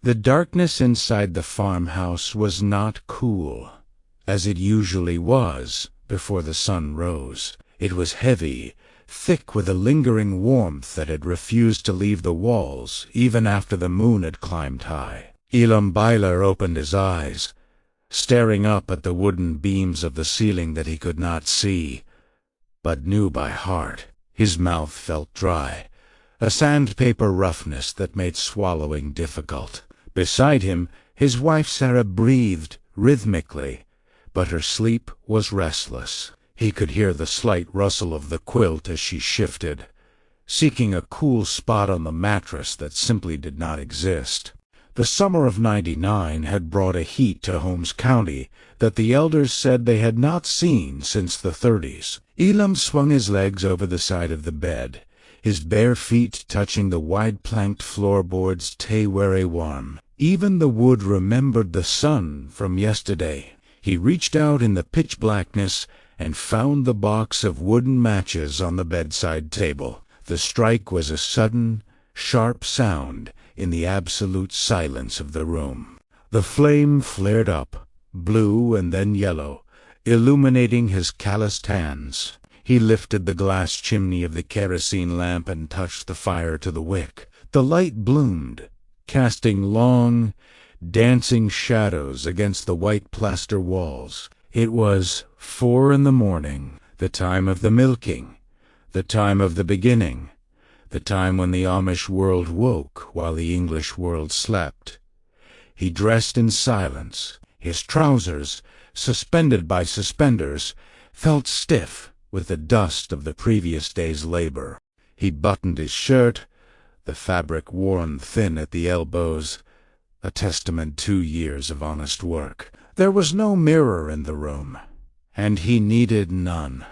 The darkness inside the farmhouse was not cool, as it usually was before the sun rose. It was heavy, thick with a lingering warmth that had refused to leave the walls even after the moon had climbed high. Elam Beiler opened his eyes, staring up at the wooden beams of the ceiling that he could not see, but knew by heart. His mouth felt dry, a sandpaper roughness that made swallowing difficult. Beside him, his wife Sarah breathed rhythmically, but her sleep was restless. He could hear the slight rustle of the quilt as she shifted, seeking a cool spot on the mattress that simply did not exist. The summer of '99 had brought a heat to Holmes County that the elders said they had not seen since the '30s. Elam swung his legs over the side of the bed, his bare feet touching the wide-planked floorboards tay-weary warm. Even the wood remembered the sun from yesterday. He reached out in the pitch blackness and found the box of wooden matches on the bedside table. The strike was a sudden, sharp sound in the absolute silence of the room. The flame flared up, blue and then yellow, illuminating his calloused hands. He lifted the glass chimney of the kerosene lamp and touched the fire to the wick. The light bloomed, casting long, dancing shadows against the white plaster walls. It was 4 a.m, the time of the milking, the time of the beginning, the time when the Amish world woke while the English world slept. He dressed in silence. His trousers, suspended by suspenders, felt stiff with the dust of the previous day's labor. He buttoned his shirt, the fabric worn thin at the elbows, a testament to years of honest work. There was no mirror in the room, and he needed none.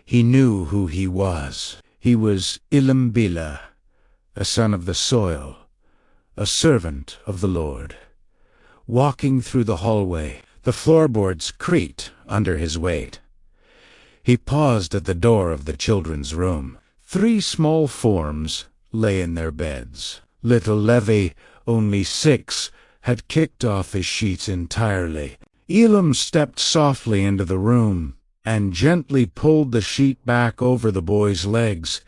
He knew who he was. He was Elam Beiler, a son of the soil, a servant of the Lord. Walking through the hallway, the floorboards creaked under his weight. He paused at the door of the children's room. 3 small forms lay in their beds. Little Levy, only 6, had kicked off his sheets entirely. Elam stepped softly into the room and gently pulled the sheet back over the boy's legs,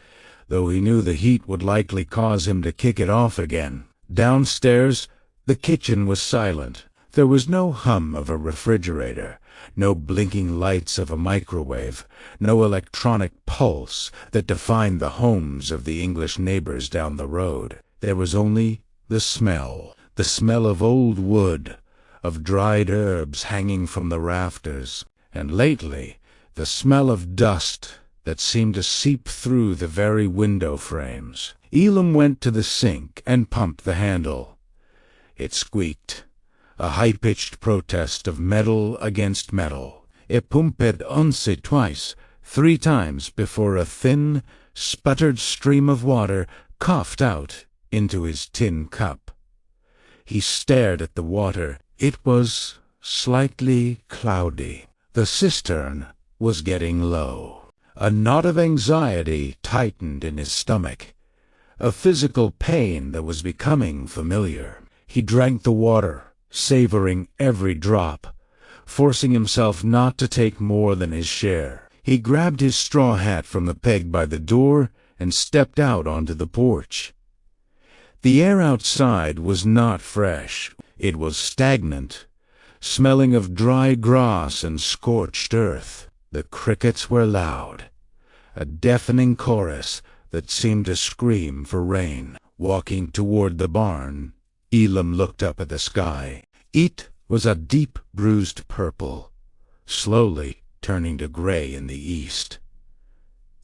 though he knew the heat would likely cause him to kick it off again. Downstairs, the kitchen was silent. There was no hum of a refrigerator, no blinking lights of a microwave, no electronic pulse that defined the homes of the English neighbors down the road. There was only the smell of old wood, of dried herbs hanging from the rafters, and lately the smell of dust that seemed to seep through the very window frames. Elam went to the sink and pumped the handle. It squeaked, a high-pitched protest of metal against metal. It pumped once, twice, 3 times before a thin, sputtered stream of water coughed out into his tin cup. He stared at the water. It was slightly cloudy. The cistern was getting low. A knot of anxiety tightened in his stomach, a physical pain that was becoming familiar. He drank the water, savoring every drop, forcing himself not to take more than his share. He grabbed his straw hat from the peg by the door and stepped out onto the porch. The air outside was not fresh. It was stagnant, smelling of dry grass and scorched earth. The crickets were loud, a deafening chorus that seemed to scream for rain. Walking toward the barn, Elam looked up at the sky. It was a deep bruised purple, slowly turning to gray in the east.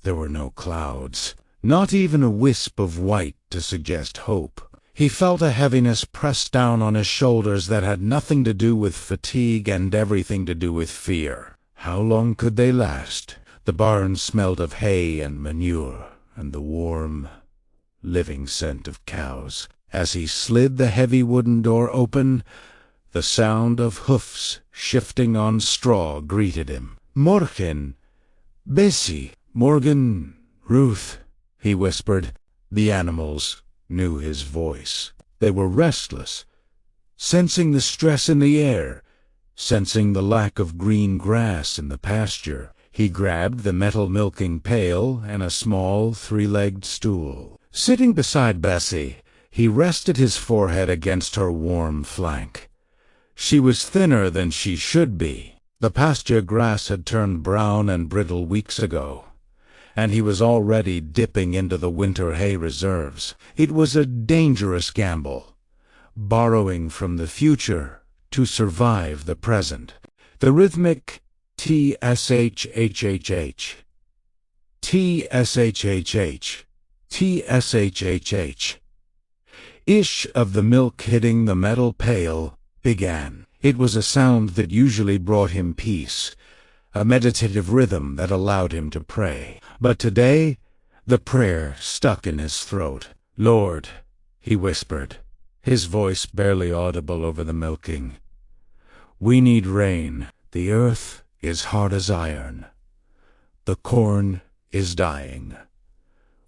There were no clouds, not even a wisp of white to suggest hope. He felt a heaviness pressed down on his shoulders that had nothing to do with fatigue and everything to do with fear. How long could they last? The barn smelled of hay and manure and the warm, living scent of cows. As he slid the heavy wooden door open, the sound of hoofs shifting on straw greeted him. "Morgen, Bessie." "Morgen, Ruth," he whispered. The animals knew his voice. They were restless, sensing the stress in the air, sensing the lack of green grass in the pasture. He grabbed the metal milking pail and a small three-legged stool. Sitting beside Bessie, he rested his forehead against her warm flank. She was thinner than she should be. The pasture grass had turned brown and brittle weeks ago, and he was already dipping into the winter hay reserves. It was a dangerous gamble, borrowing from the future to survive the present. The rhythmic T-S-H-H-H-H, T-S-H-H-H, T-S-H-H-H, ish of the milk hitting the metal pail began. It was a sound that usually brought him peace, a meditative rhythm that allowed him to pray. But today, the prayer stuck in his throat. "Lord," he whispered, his voice barely audible over the milking, "we need rain. The earth is hard as iron. The corn is dying.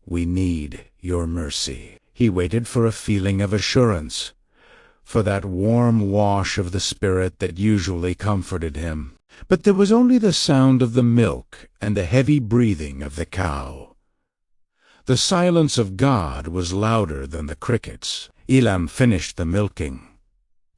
We need your mercy." He waited for a feeling of assurance, for that warm wash of the spirit that usually comforted him. But there was only the sound of the milk and the heavy breathing of the cow. The silence of God was louder than the crickets. Elam finished the milking,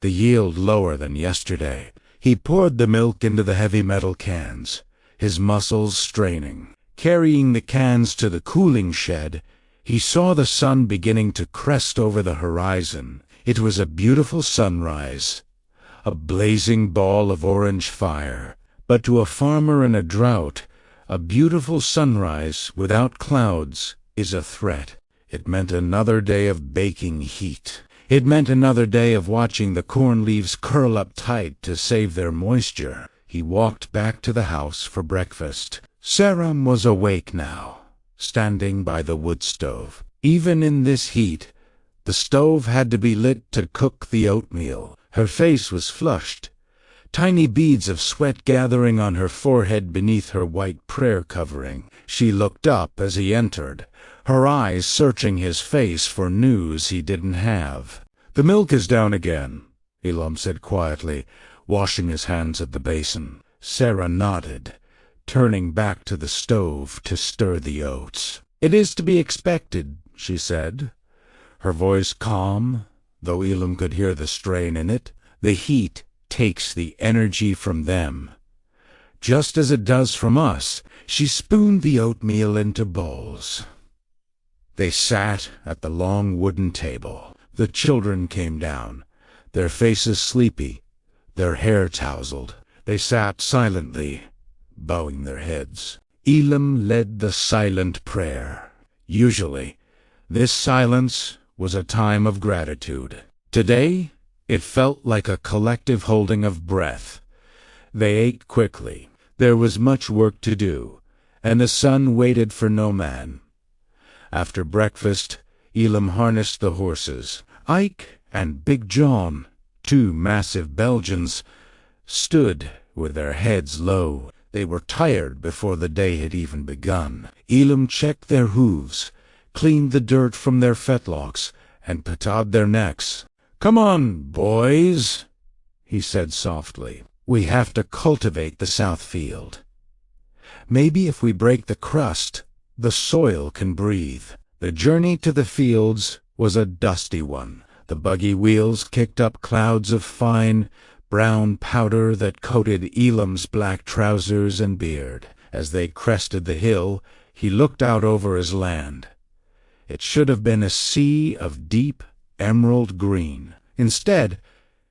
the yield lower than yesterday. He poured the milk into the heavy metal cans, his muscles straining. Carrying the cans to the cooling shed, he saw the sun beginning to crest over the horizon. It was a beautiful sunrise, a blazing ball of orange fire. But to a farmer in a drought, a beautiful sunrise without clouds is a threat. It meant another day of baking heat. It meant another day of watching the corn leaves curl up tight to save their moisture. He walked back to the house for breakfast. Sarah was awake now, standing by the wood stove. Even in this heat, the stove had to be lit to cook the oatmeal. Her face was flushed, tiny beads of sweat gathering on her forehead beneath her white prayer covering. She looked up as he entered, her eyes searching his face for news he didn't have. "The milk is down again," Elam said quietly, washing his hands at the basin. Sarah nodded, turning back to the stove to stir the oats. "It is to be expected," she said, her voice calm, though Elam could hear the strain in it. "The heat takes the energy from them, just as it does from us." She spooned the oatmeal into bowls. They sat at the long wooden table. The children came down, their faces sleepy, their hair tousled. They sat silently, bowing their heads. Elam led the silent prayer. Usually, this silence was a time of gratitude. Today, it felt like a collective holding of breath. They ate quickly. There was much work to do, and the sun waited for no man. After breakfast, Elam harnessed the horses. Ike and Big John, two massive Belgians, stood with their heads low. They were tired before the day had even begun. Elam checked their hooves, cleaned the dirt from their fetlocks, and patted their necks. "Come on, boys," he said softly. "We have to cultivate the south field. Maybe if we break the crust, the soil can breathe." The journey to the fields was a dusty one. The buggy wheels kicked up clouds of fine, brown powder that coated Elam's black trousers and beard. As they crested the hill, he looked out over his land. It should have been a sea of deep emerald green. Instead,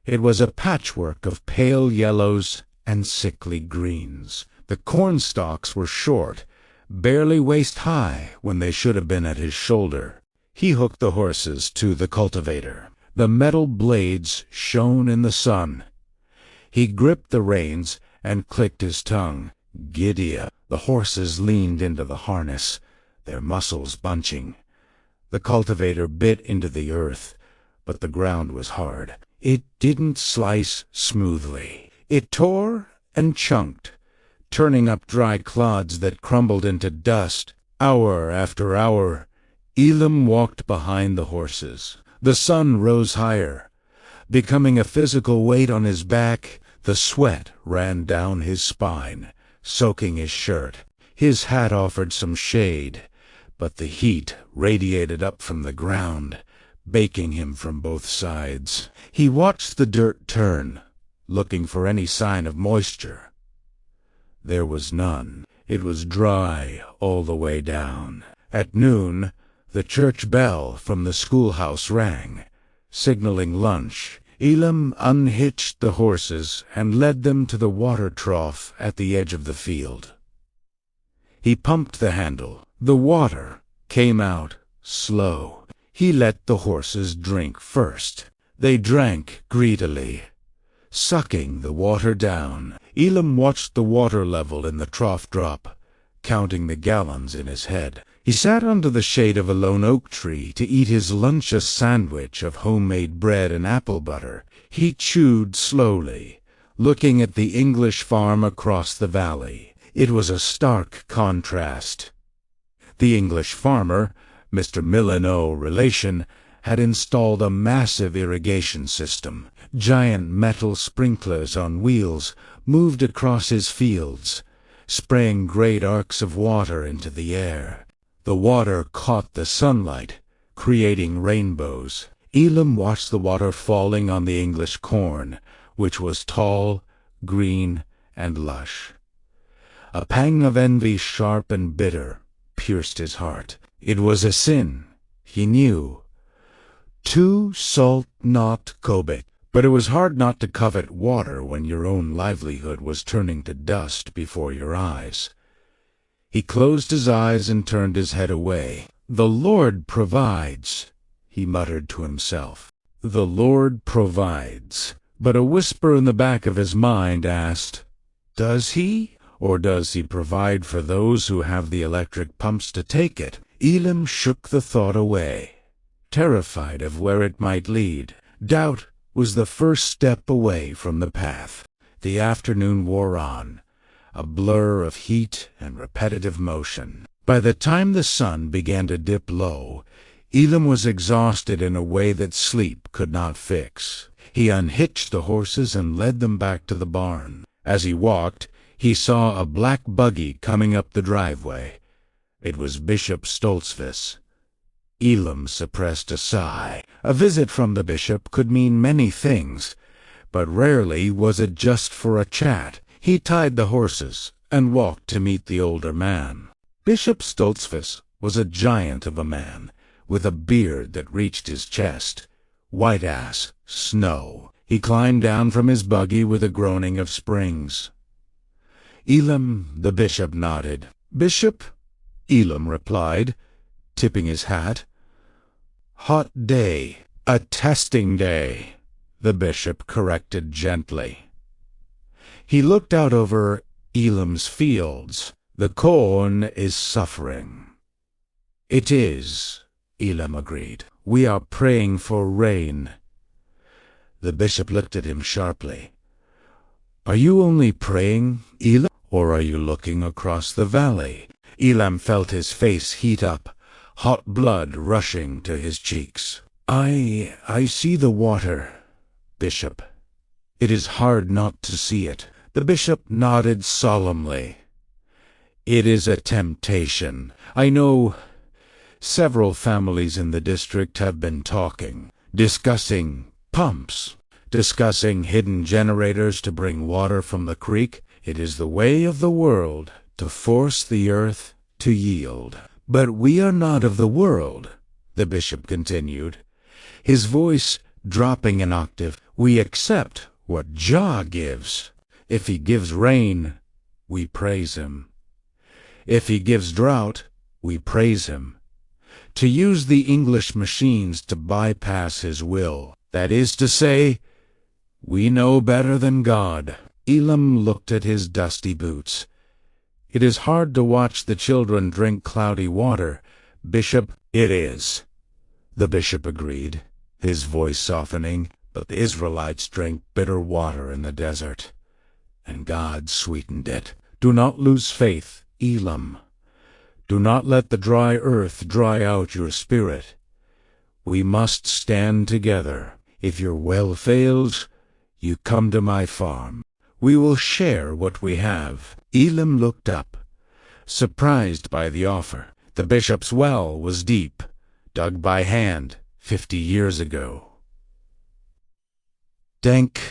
it was a patchwork of pale yellows and sickly greens. The corn stalks were short, barely waist-high when they should have been at his shoulder. He hooked the horses to the cultivator. The metal blades shone in the sun. He gripped the reins and clicked his tongue. Gidea. The horses leaned into the harness, their muscles bunching. The cultivator bit into the earth, but the ground was hard. It didn't slice smoothly. It tore and chunked, turning up dry clods that crumbled into dust. Hour after hour, Elam walked behind the horses. The sun rose higher, becoming a physical weight on his back. The sweat ran down his spine, soaking his shirt. His hat offered some shade, but the heat radiated up from the ground, baking him from both sides. He watched the dirt turn, looking for any sign of moisture. There was none. It was dry all the way down. At noon, the church bell from the schoolhouse rang, signaling lunch. Elam unhitched the horses and led them to the water trough at the edge of the field. He pumped the handle. The water came out slow. He let the horses drink first. They drank greedily, sucking the water down. Elam watched the water level in the trough drop, counting the gallons in his head. He sat under the shade of a lone oak tree to eat his lunch, a sandwich of homemade bread and apple butter. He chewed slowly, looking at the English farm across the valley. It was a stark contrast. The English farmer, Mr. Milano relation, had installed a massive irrigation system. Giant metal sprinklers on wheels moved across his fields, spraying great arcs of water into the air. The water caught the sunlight, creating rainbows. Elam watched the water falling on the English corn, which was tall, green, and lush. A pang of envy, sharp and bitter, pierced his heart. It was a sin, he knew. To salt not covet. But it was hard not to covet water when your own livelihood was turning to dust before your eyes. He closed his eyes and turned his head away. "The Lord provides," he muttered to himself. "The Lord provides." But a whisper in the back of his mind asked, "Does he? Or does he provide for those who have the electric pumps to take it?" Elam shook the thought away, terrified of where it might lead. Doubt was the first step away from the path. The afternoon wore on, a blur of heat and repetitive motion. By the time the sun began to dip low, Elam was exhausted in a way that sleep could not fix. He unhitched the horses and led them back to the barn. As he walked, he saw a black buggy coming up the driveway. It was Bishop Stoltzfus. Elam suppressed a sigh. A visit from the bishop could mean many things, but rarely was it just for a chat. He tied the horses and walked to meet the older man. Bishop Stoltzfus was a giant of a man, with a beard that reached his chest, white as snow. He climbed down from his buggy with a groaning of springs. "Elam," the bishop nodded. "Bishop," Elam replied, tipping his hat. "Hot day." "A testing day," the bishop corrected gently. He looked out over Elam's fields. "The corn is suffering." "It is," Elam agreed. "We are praying for rain." The bishop looked at him sharply. "Are you only praying, Elam, or are you looking across the valley?" Elam felt his face heat up, hot blood rushing to his cheeks. I see the water, Bishop. It is hard not to see it." The bishop nodded solemnly. "It is a temptation. I know several families in the district have been talking, discussing pumps, discussing hidden generators to bring water from the creek. It is the way of the world to force the earth to yield. But we are not of the world," the bishop continued, his voice dropping an octave. "We accept what Jah gives. If he gives rain, we praise him. If he gives drought, we praise him. To use the English machines to bypass his will, that is to say, we know better than God." Elam looked at his dusty boots. "It is hard to watch the children drink cloudy water, Bishop." "It is," the bishop agreed, his voice softening. "But the Israelites drank bitter water in the desert, and God sweetened it. Do not lose faith, Elam. Do not let the dry earth dry out your spirit. We must stand together. If your well fails, you come to my farm. We will share what we have." Elam looked up, surprised by the offer. The bishop's well was deep, dug by hand 50 years ago. "Denk,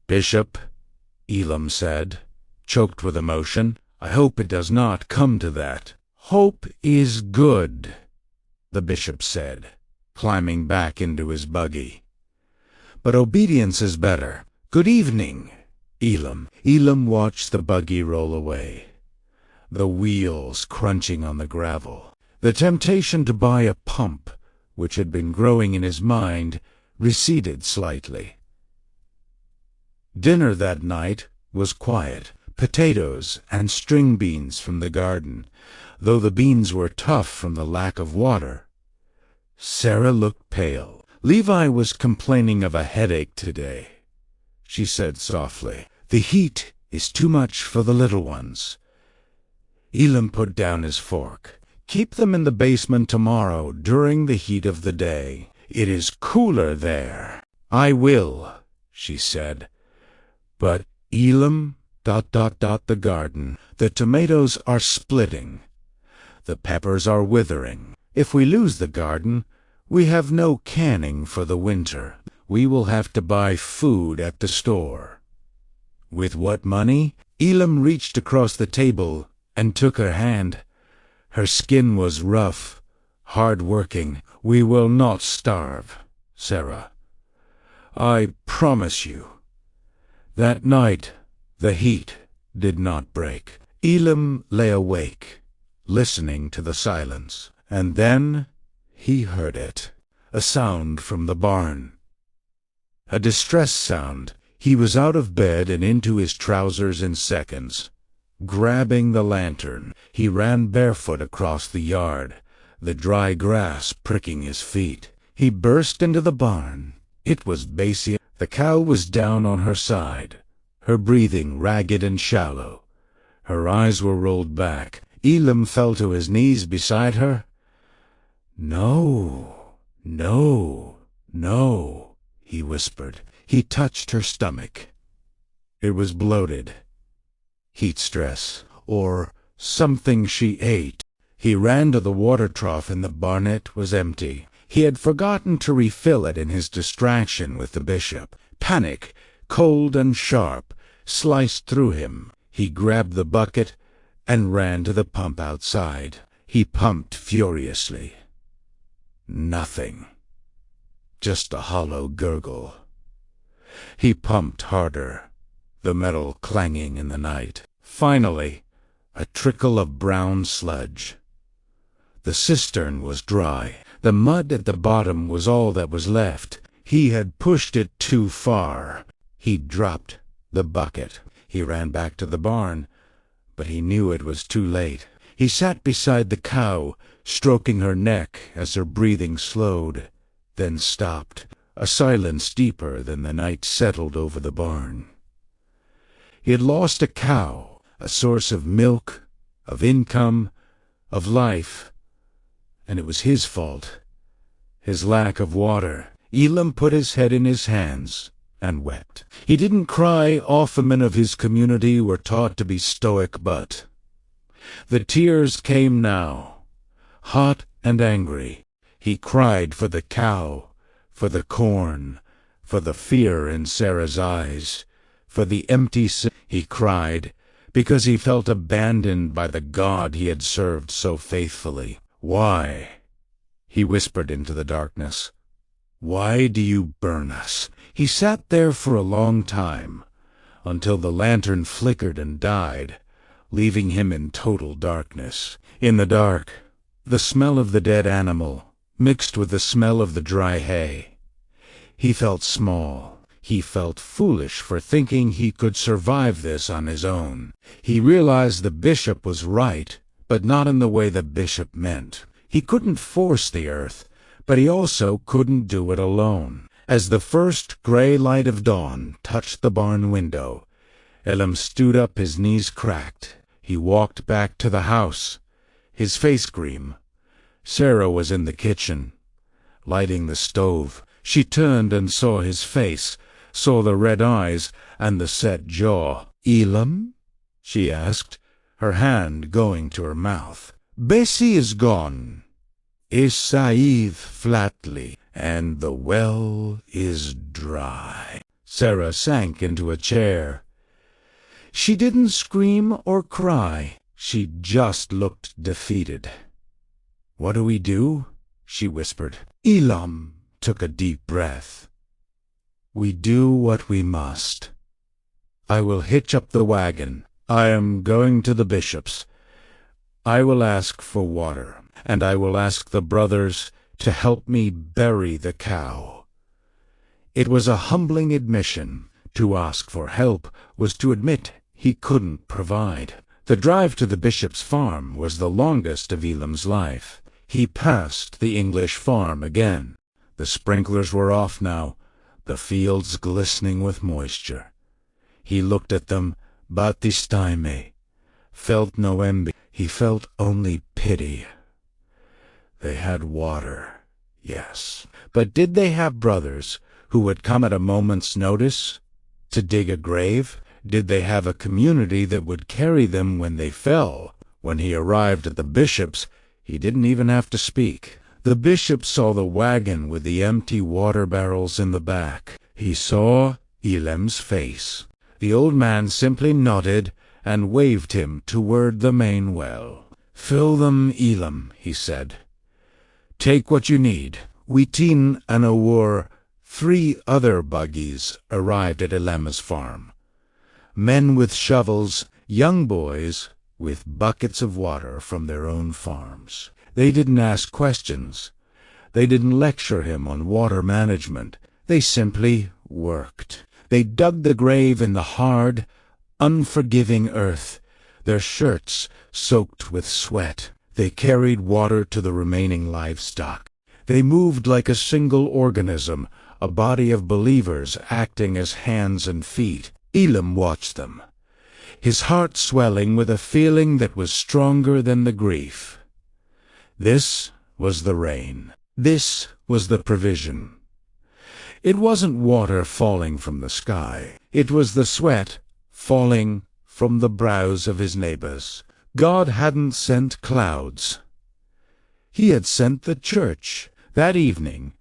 Bishop," Elam said, choked with emotion. "I hope it does not come to that." "Hope is good," the bishop said, climbing back into his buggy. "But obedience is better. Good evening, Elam." Elam watched the buggy roll away, the wheels crunching on the gravel. The temptation to buy a pump, which had been growing in his mind, receded slightly. Dinner that night was quiet. Potatoes and string beans from the garden, though the beans were tough from the lack of water. Sarah looked pale. "Levi was complaining of a headache today," she said softly. "The heat is too much for the little ones." Elam put down his fork. "Keep them in the basement tomorrow during the heat of the day. It is cooler there." "I will," she said. "But Elam, the garden, the tomatoes are splitting. The peppers are withering. If we lose the garden, we have no canning for the winter. We will have to buy food at the store." "With what money?" Elam reached across the table and took her hand. Her skin was rough, hard-working. "We will not starve, Sarah. I promise you." That night, the heat did not break. Elam lay awake, listening to the silence. And then he heard it. A sound from the barn. A distress sound. He was out of bed and into his trousers in seconds. Grabbing the lantern, he ran barefoot across the yard, the dry grass pricking his feet. He burst into the barn. It was Basie. The cow was down on her side, her breathing ragged and shallow. Her eyes were rolled back. Elam fell to his knees beside her. "No, no, no," he whispered. He touched her stomach. It was bloated. Heat stress, or something she ate. He ran to the water trough and the barn. It was empty. He had forgotten to refill it in his distraction with the bishop. Panic, cold and sharp, sliced through him. He grabbed the bucket and ran to the pump outside. He pumped furiously. Nothing. Just a hollow gurgle. He pumped harder, the metal clanging in the night. Finally, a trickle of brown sludge. The cistern was dry. The mud at the bottom was all that was left. He had pushed it too far. He dropped the bucket. He ran back to the barn, but he knew it was too late. He sat beside the cow, stroking her neck as her breathing slowed, then stopped. A silence deeper than the night settled over the barn. He had lost a cow, a source of milk, of income, of life, and it was his fault, his lack of water. Elam put his head in his hands and wept. He didn't cry. Often men of his community were taught to be stoic, but the tears came now, hot and angry. He cried for the cow, for the corn, for the fear in Sarah's eyes, for the empty sin. He cried because he felt abandoned by the God he had served so faithfully. "Why?" he whispered into the darkness. "Why do you burn us?" He sat there for a long time, until the lantern flickered and died, leaving him in total darkness. In the dark, the smell of the dead animal mixed with the smell of the dry hay. He felt small. He felt foolish for thinking he could survive this on his own. He realized the bishop was right, but not in the way the bishop meant. He couldn't force the earth, but he also couldn't do it alone. As the first gray light of dawn touched the barn window, Elam stood up, his knees cracked. He walked back to the house, his face grim. Sarah was in the kitchen, lighting the stove. She turned and saw his face, saw the red eyes and the set jaw. "Elam?" she asked, her hand going to her mouth. "Bessie is gone," said flatly, "and the well is dry." Sarah sank into a chair. She didn't scream or cry. She just looked defeated. "What do we do?" she whispered. Elam took a deep breath. "We do what we must. I will hitch up the wagon. I am going to the bishop's. I will ask for water, and I will ask the brothers to help me bury the cow." It was a humbling admission. To ask for help was to admit he couldn't provide. The drive to the bishop's farm was the longest of Elam's life. He passed the English farm again. The sprinklers were off now, the fields glistening with moisture. He looked at them, but this time felt no envy. He felt only pity. They had water, yes, but did they have brothers who would come at a moment's notice to dig a grave? Did they have a community that would carry them when they fell? When he arrived at the bishop's, he didn't even have to speak. The bishop saw the wagon with the empty water barrels in the back. He saw Elam's face. The old man simply nodded and waved him toward the main well. "Fill them, Elam," he said. "Take what you need." Wheateen and Awur, 3 other buggies, arrived at Elam's farm. Men with shovels, young boys with buckets of water from their own farms. They didn't ask questions. They didn't lecture him on water management. They simply worked. They dug the grave in the hard, unforgiving earth, their shirts soaked with sweat. They carried water to the remaining livestock. They moved like a single organism, a body of believers acting as hands and feet. Elam watched them, his heart swelling with a feeling that was stronger than the grief. This was the rain. This was the provision. It wasn't water falling from the sky. It was the sweat falling from the brows of his neighbors. God hadn't sent clouds. He had sent the church. That evening,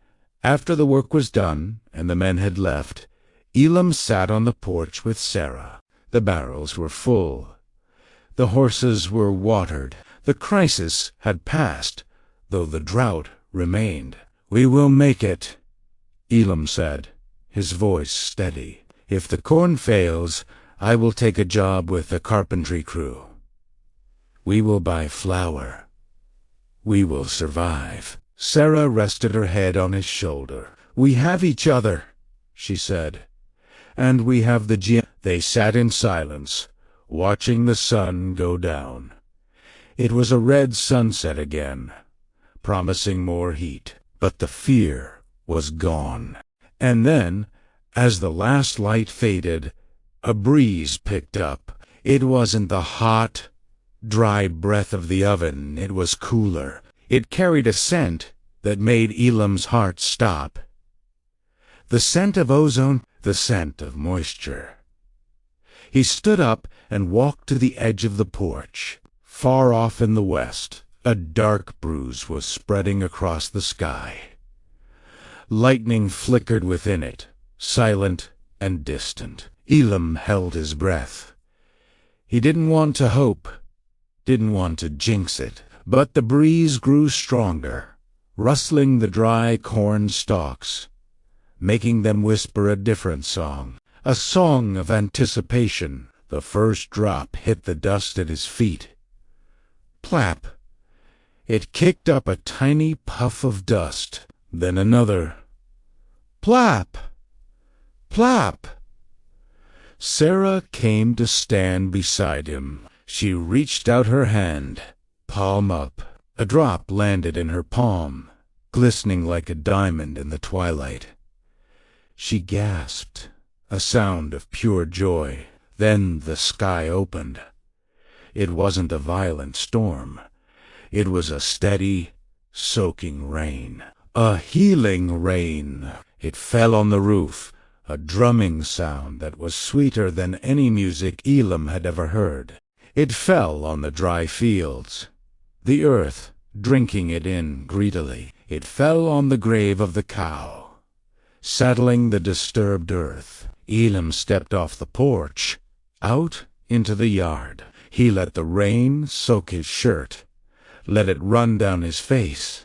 after the work was done and the men had left, Elam sat on the porch with Sarah. The barrels were full. The horses were watered. The crisis had passed, though the drought remained. "We will make it," Elam said, his voice steady. "If the corn fails, I will take a job with the carpentry crew. We will buy flour. We will survive." Sarah rested her head on his shoulder. "We have each other," she said. "And we have the gym." They sat in silence, watching the sun go down. It was a red sunset again, promising more heat, but the fear was gone. And then, as the last light faded, a breeze picked up. It wasn't the hot, dry breath of the oven. It was cooler. It carried a scent that made Elam's heart stop. The scent of ozone, the scent of moisture. He stood up and walked to the edge of the porch. Far off in the west, a dark bruise was spreading across the sky. Lightning flickered within it, silent and distant. Elam held his breath. He didn't want to hope, didn't want to jinx it, but the breeze grew stronger, rustling the dry corn stalks, making them whisper a different song, a song of anticipation. The first drop hit the dust at his feet. Plap! It kicked up a tiny puff of dust, then another. Plap! Plap! Sarah came to stand beside him. She reached out her hand, palm up. A drop landed in her palm, glistening like a diamond in the twilight. She gasped, a sound of pure joy. Then the sky opened. It wasn't a violent storm. It was a steady, soaking rain. A healing rain. It fell on the roof, a drumming sound that was sweeter than any music Elam had ever heard. It fell on the dry fields, the earth drinking it in greedily. It fell on the grave of the cow, saddling the disturbed earth. Elam stepped off the porch, out into the yard. He let the rain soak his shirt, let it run down his face,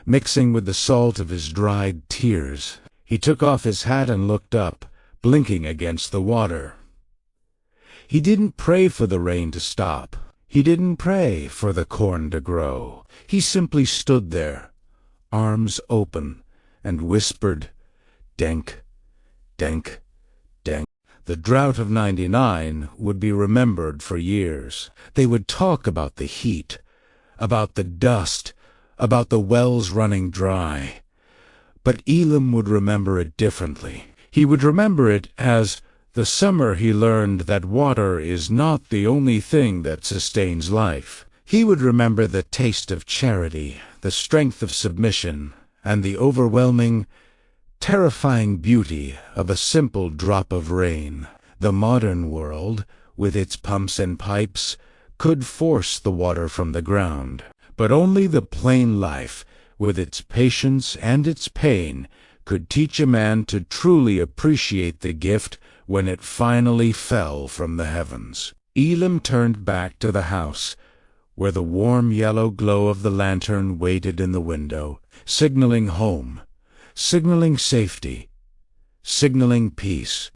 mixing with the salt of his dried tears. He took off his hat and looked up, blinking against the water. He didn't pray for the rain to stop. He didn't pray for the corn to grow. He simply stood there, arms open, and whispered, "Denk, denk, denk." The drought of '99 would be remembered for years. They would talk about the heat, about the dust, about the wells running dry. But Elam would remember it differently. He would remember it as the summer he learned that water is not the only thing that sustains life. He would remember the taste of charity, the strength of submission, and the overwhelming, terrifying beauty of a simple drop of rain. The modern world, with its pumps and pipes, could force the water from the ground. But only the plain life, with its patience and its pain, could teach a man to truly appreciate the gift when it finally fell from the heavens. Elam turned back to the house, where the warm yellow glow of the lantern waited in the window, signaling home, signaling safety, signaling peace.